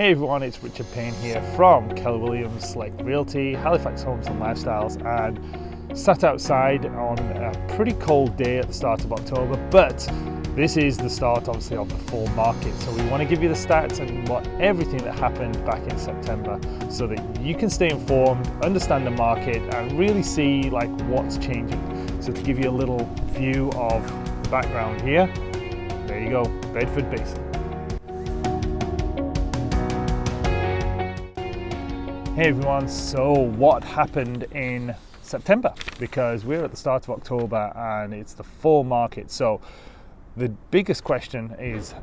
Hey everyone, it's Richard Payne here from Keller Williams Lake Realty, Halifax Homes and Lifestyles, and sat outside on a pretty cold day at the start of October, but this is the start obviously of the fall market. So we want to give you the stats and everything that happened back in September so that you can stay informed, understand the market and really see like what's changing. So to give you a little view of the background here, there you go, Bedford Basin. Hey everyone, so what happened in September? Because we're at the start of October and it's the fall market. So the biggest question is,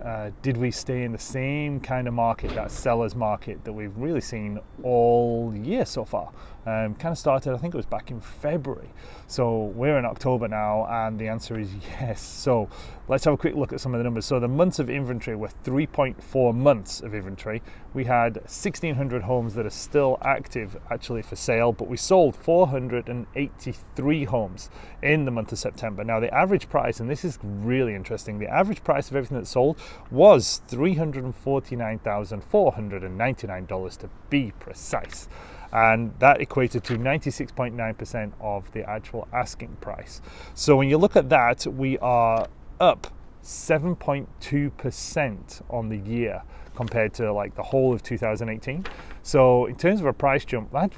did we stay in the same kind of market, that seller's market that we've really seen all year so far? Kind of started, I think it was back in February. So we're in October now and the answer is yes. So let's have a quick look at some of the numbers. So the months of inventory were 3.4 months of inventory. We had 1,600 homes that are still active actually for sale, but we sold 483 homes in the month of September. Now the average price, and this is really interesting, the average price of everything that sold was $349,499 to be precise. And that equated to 96.9% of the actual asking price. So when you look at that, we are up 7.2% on the year compared to like the whole of 2018. So in terms of a price jump, that's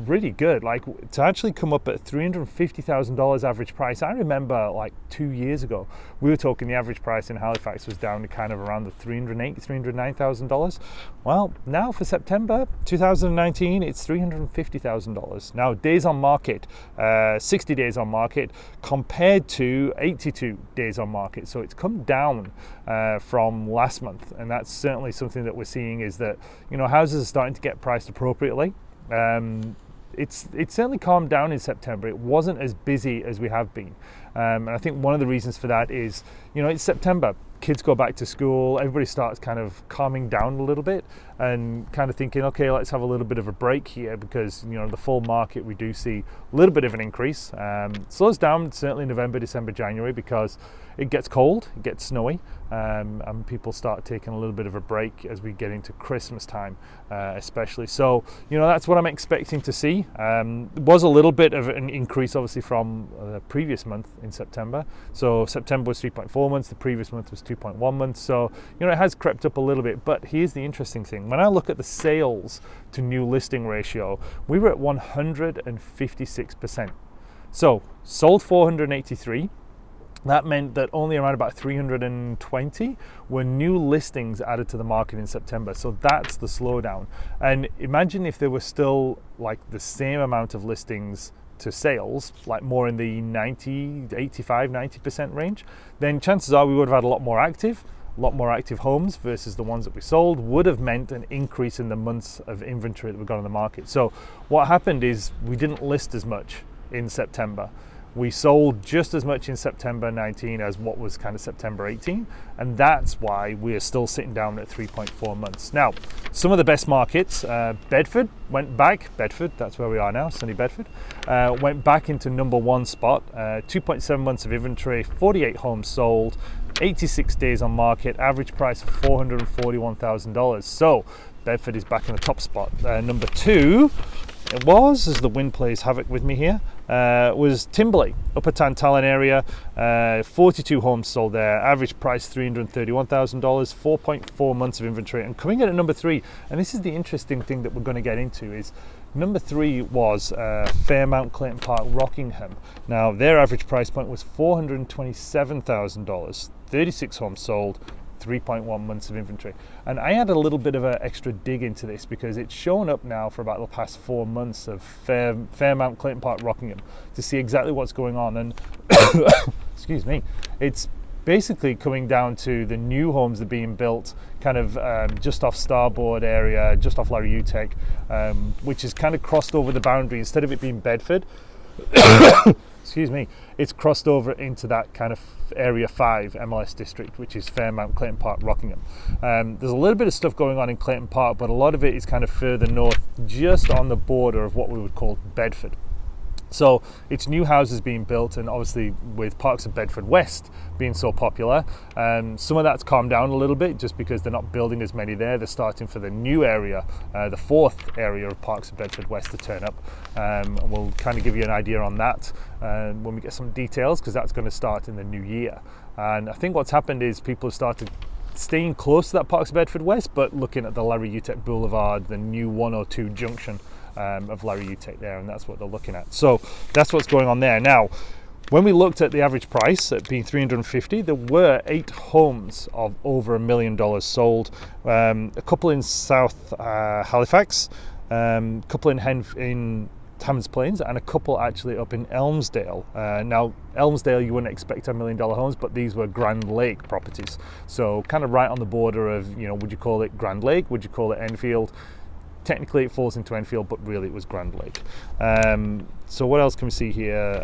pretty good. Like to actually come up at $350,000 average price. I remember like 2 years ago, we were talking the average price in Halifax was down to kind of around the $309,000. Well, now for September 2019, it's $350,000. Now days on market, 60 days on market compared to 82 days on market. So it's come down from last month. And that's certainly something that we're seeing is that, you know, houses are starting to get priced appropriately. It's certainly calmed down in September. It wasn't as busy as we have been. And I think one of the reasons for that is, you know, it's September. Kids go back to school, everybody starts kind of calming down a little bit and kind of thinking, okay, let's have a little bit of a break here because, you know, the full market, we do see a little bit of an increase. Slows down certainly November, December, January because it gets cold, it gets snowy, and people start taking a little bit of a break as we get into Christmas time, especially. So, you know, that's what I'm expecting to see. There was a little bit of an increase, obviously, from the previous month in September. So September was 3.4 months, the previous month was 2.1 months. So, you know, it has crept up a little bit. But here's the interesting thing. When I look at the sales to new listing ratio, we were at 156%. So sold 483. That meant that only around about 320 were new listings added to the market in September. So that's the slowdown. And imagine if there were still like the same amount of listings to sales, like more in the 90% range, then chances are we would have had a lot more active homes versus the ones that we sold, would have meant an increase in the months of inventory that we got on the market. So what happened is we didn't list as much in September. We sold just as much in September 19 as what was kind of September 18, and that's why we are still sitting down at 3.4 months. Now, some of the best markets, Bedford went back, that's where we are now, sunny Bedford, went back into number one spot, 2.7 months of inventory, 48 homes sold, 86 days on market, average price of $441,000. So Bedford is back in the top spot. Number two, it was, as the wind plays havoc with me here, was Timberley, Upper Tantallon area, 42 homes sold there, average price $331,000, 4.4 months of inventory. And coming in at number three, and this is the interesting thing that we're going to get into, is number three was Fairmount Clayton Park, Rockingham. Now their average price point was $427,000, 36 homes sold, 3.1 months of inventory. And I had a little bit of an extra dig into this because it's shown up now for about the past 4 months of Fairmount Clayton Park, Rockingham, to see exactly what's going on. And excuse me, it's basically coming down to the new homes that are being built kind of just off Starboard area, just off Larry Utech, which has kind of crossed over the boundary. Instead of it being Bedford, excuse me, it's crossed over into that kind of Area 5 MLS district, which is Fairmount, Clayton Park, Rockingham. There's a little bit of stuff going on in Clayton Park, but a lot of it is kind of further north, just on the border of what we would call Bedford. So it's new houses being built, and obviously with Parks of Bedford West being so popular, some of that's calmed down a little bit just because they're not building as many there. They're starting for the new area, the fourth area of Parks of Bedford West to turn up. We'll kind of give you an idea on that when we get some details, because that's going to start in the new year. And I think what's happened is people have started staying close to that Parks of Bedford West, but looking at the Larry Utek Boulevard, the new 102 junction of Larry Utek there, and that's what they're looking at. So that's what's going on there. Now, when we looked at the average price at being $350, there were 8 homes of over $1 million sold. A couple in South Halifax, a couple in Hammond's Plains, and a couple actually up in Elmsdale. Now, Elmsdale, you wouldn't expect $1 million homes, but these were Grand Lake properties. So kind of right on the border of, would you call it Grand Lake? Would you call it Enfield? Technically it falls into Enfield, but really it was Grand Lake. So what else can we see here?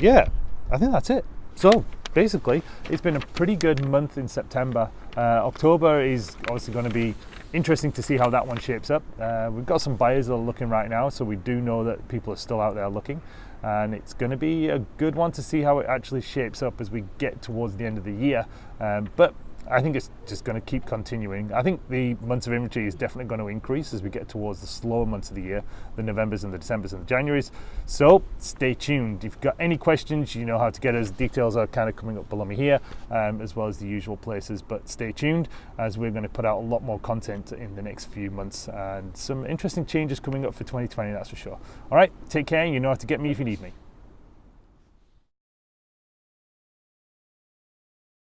Yeah, I think that's it. So basically, it's been a pretty good month in September. October is obviously going to be interesting to see how that one shapes up. We've got some buyers that are looking right now, so we do know that people are still out there looking. And it's going to be a good one to see how it actually shapes up as we get towards the end of the year. But I think it's just going to keep continuing. I think the months of inventory is definitely going to increase as we get towards the slower months of the year, the Novembers and the Decembers and the Januaries. So stay tuned. If you've got any questions, you know how to get us. Details are kind of coming up below me here, as well as the usual places. But stay tuned, as we're going to put out a lot more content in the next few months, and some interesting changes coming up for 2020, that's for sure. All right, take care. You know how to get me if you need me.